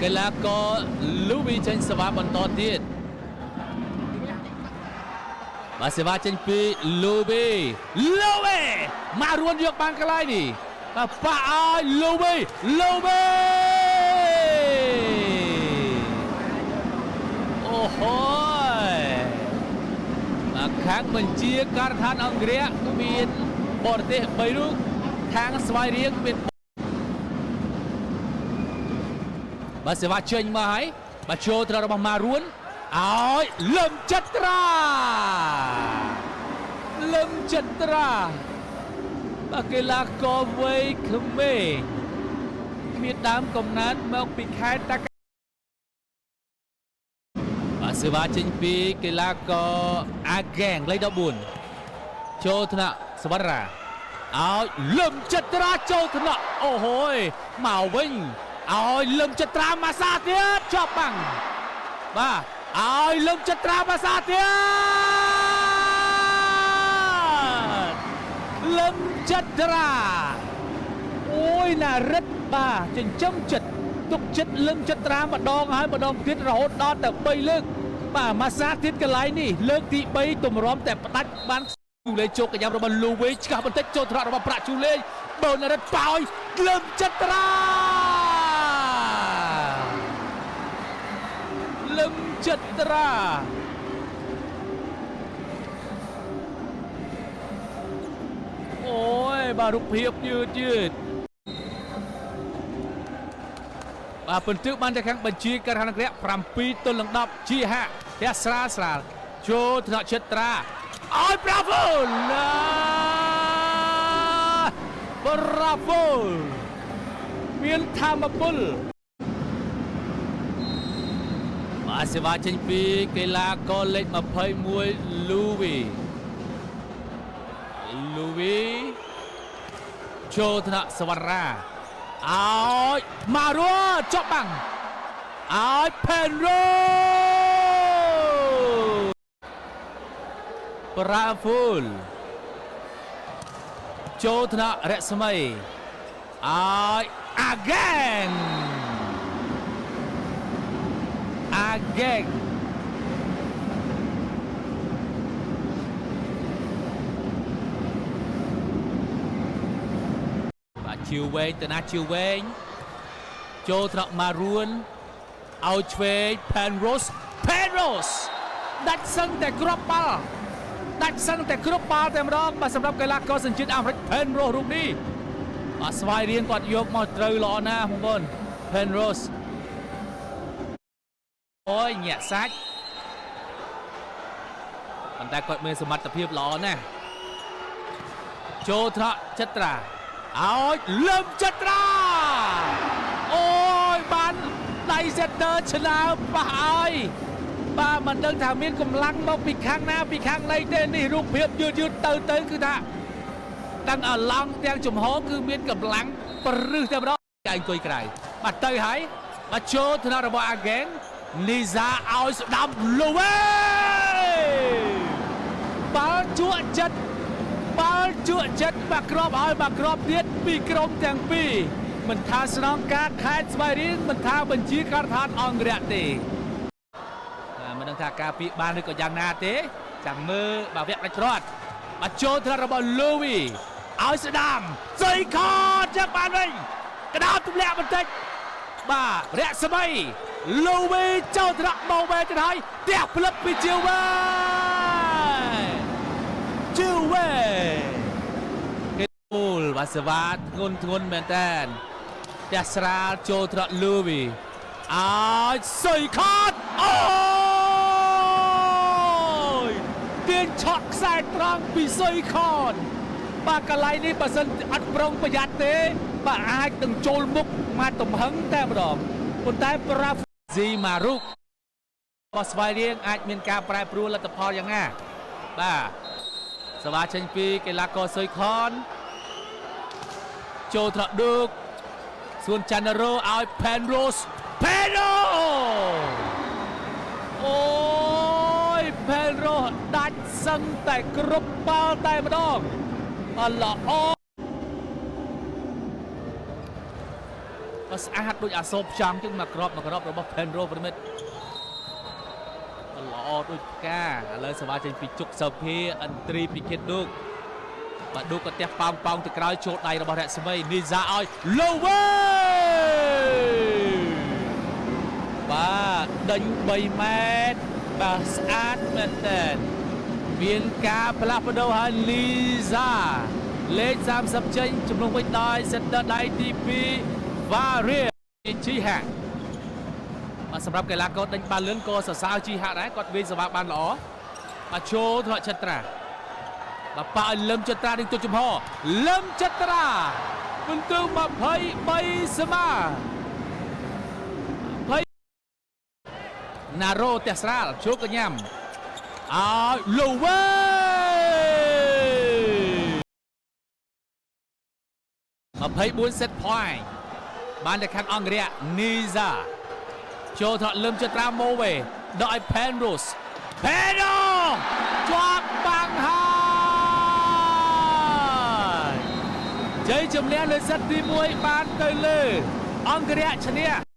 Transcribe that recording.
កីឡាករលូវីចេញសេវាបន្តទៀតបាទសេវាចេញពីលូវីមករួនយកបានកន្លែងនេះបាទប៉ះឲ្យលូវីអូហូយបាទខាងបញ្ជាការដ្ឋានអង្គរៈមានបរទេស3រូបខាងស្វាយរៀងមានបាទសេវាចេញមកហើយបាទចូលទៅរបស់ម៉ារួនឲ្យលឹមចត្រាបាទកីឡាករវ័យក្មេងមានដើមកំណើតមកពីខេត្តតាកាបាទសេវាចេញពីកីឡាករអាហ្គេងលេខ14ចូលថ្នាក់សវណ្ណរាឲ្យលឹមចត្រាចូលថ្នាក់អូហូយមកវិញឲ្យលឹមចត្រាមកសាទៀតជាប់បាំងបាទឲ្យលឹមចត្រាមកសាទៀតលឹមចត្រាអូយណារិទ្ធបាទចិញ្ចឹមចិត្តទុកចិត្តលឹមចត្រាម្ដងហើយម្ដងទៀតរហូតដល់ទៅ3លើកបាទមកសាទៀតកន្លែងនេះលើកទី3ទម្រាំតែផ្ដាច់បានជូលេជោគកញ្ញារបស់លូវីឆ្កាស់បន្តិចចូលថ្នាក់របស់ប្រាក់ជូលេបូនរិទ្ធប៉ោយលឹមចត្រាចត្រាអូយបាទរូបភាពយឺតបាទពិន្ទុបានតែខាងបញ្ជាការដ្ឋានអង្គរៈ7-10ជាហាក់ផ្ទះស្រាលចូលថ្នាក់ចត្រាឲ្យប្រាវូមានធម្មពលបាទសេវាចេញពីកីឡាករលេខ21លូវីចូលថ្នាក់សវណ្ណរាឲ្យម៉ារួចប់បាំងឲ្យផេនរ៉ូប្រាហ្វូលចូលថ្នាក់រស្មីឲ្យអាហ្គេងបាទជឿវែងទៅណាជឿវែងចូលថ្នាក់ម៉ារួនឲ្យឆ្វេងផេនរ៉ូសដាច់សឹងតែគ្រាប់បាល់តែម្ដងបាទសម្រាប់កីឡាករសញ្ជាតិអាមេរិកផេនរ៉ូសរូបនេះបាទស្វាយរៀងគាត់យកមកត្រូវល្អណាស់បងប្អូនផេនរ៉ូសអូយញាក់សាច់ប៉ុន្តែគាត់មានសមត្ថភាពល្អណាស់ចូលថ្នាក់ចត្រាឲ្យលឹមចត្រាអូយបានដៃសេតទ័រឆ្លើប៉ះឲ្យបាទមិនដឹងថាមានកម្លាំងមកពីខាងណាពីខាងណីទេនេះរូបភាពយឺតទៅគឺថាទាំងអាឡង់ទាំងចំហគឺមានកម្លាំងព្រឹសតែម្ដងតែអង្គុយក្រៅបាទទៅហើយបាទចូលថ្នាក់របស់អាហ្គេងលីហ្សាឲ្យស្ដាប់លូវេបាល់ជក់ចិត្តបាទគ្រាប់ឲ្យបាទគ្រាប់ទៀតពីក្រុមទាំងពីរមិនថាស្នងការខេត្តស្វាយរៀងមិនថាបញ្ជាការដ្ឋានអង្គរៈទេមិនដឹងថាការពីបានឬក៏យ៉ាងណាទេចាំមើលបាទវគ្គដាច់ច្រត់បាទចូលថ្នាក់របស់លូវីឲ្យស្ដាំសុយខតចឹងបានវិញកដោតទម្លាក់បន្តិចបាទរស្មីលូវីចូលថ្នាក់មកវែទៅហើយផ្ទះផ្លឹបពីជាវ៉ាគេអូលបាទសេវាធ្ងន់មែនតើផ្ទះស្រាលចូលថ្នាក់លូវីឲ្យសុយខតអូយទាញឆក់ខ្សែត្រង់ពីសុយខតបាទកន្លែងនេះបើសិនអត់ប្រុងប្រយ័ត្នទេបាទអាចនឹងចូលមុខមកទំហឹងតែម្ដងប៉ុន្តែប្រាប់ស៊ីម៉ារុករបស់ស្វាយរៀងអាចមានការប្រែប្រួលលទ្ធផលយ៉ាងណាបាទសេវាចេញពីកីឡាករសុយខនចូលថ្នាក់ឌូកសួនច័ន្ទរ៉ូឲ្យផេនរ៉ូអូយផេនរ៉ូដាច់សឹងតែគ្រប់បាល់តែម្ដងល្អ ស្អាតដូចអាសូបចំចឹងមកក្របរបស់ Pedro ប្រិមិត្តល្អដូចផ្កាឥឡូវសេវាចេញពីជុកសើភាអន្ត្រីពីខេតឌូកបាទឌូកក៏ទះប៉ោងទៅក្រោយចូលដៃរបស់រស្មីនីហ្សាឲ្យ Lowe បាទដេញ3ម៉ែត្របាទស្អាតមែនតើមានការផ្លាស់ប្ដូរហើយលីហ្សាលេខ30ចេញជំនួសវិញដោយសេនតឺដៃទី2វ៉ារ៉េជីហាបាទសម្រាប់កីឡាករដេញបាល់លឿនក៏សរសើរជីហាដែរគាត់វាយសេវាបានល្អបាទចូលថ្នាក់ចត្រាបាទប៉ាឲ្យលឹមចត្រានឹងទុកចំហលឹមចត្រាពិន្ទុ23ស្មើណារ៉ូទះស្រាលជោគកញ្ញាំឲ្យលូវេ24 set point បានតែខាងអង្គរៈនីហ្សាចូលថតលឹមចត្រាម៉ូវេដល់ឲ្យ Penrose ជាប់បាំងហើយជ័យជំនះលើសិតទី1បានទៅលើអង្គរៈឈ្នះ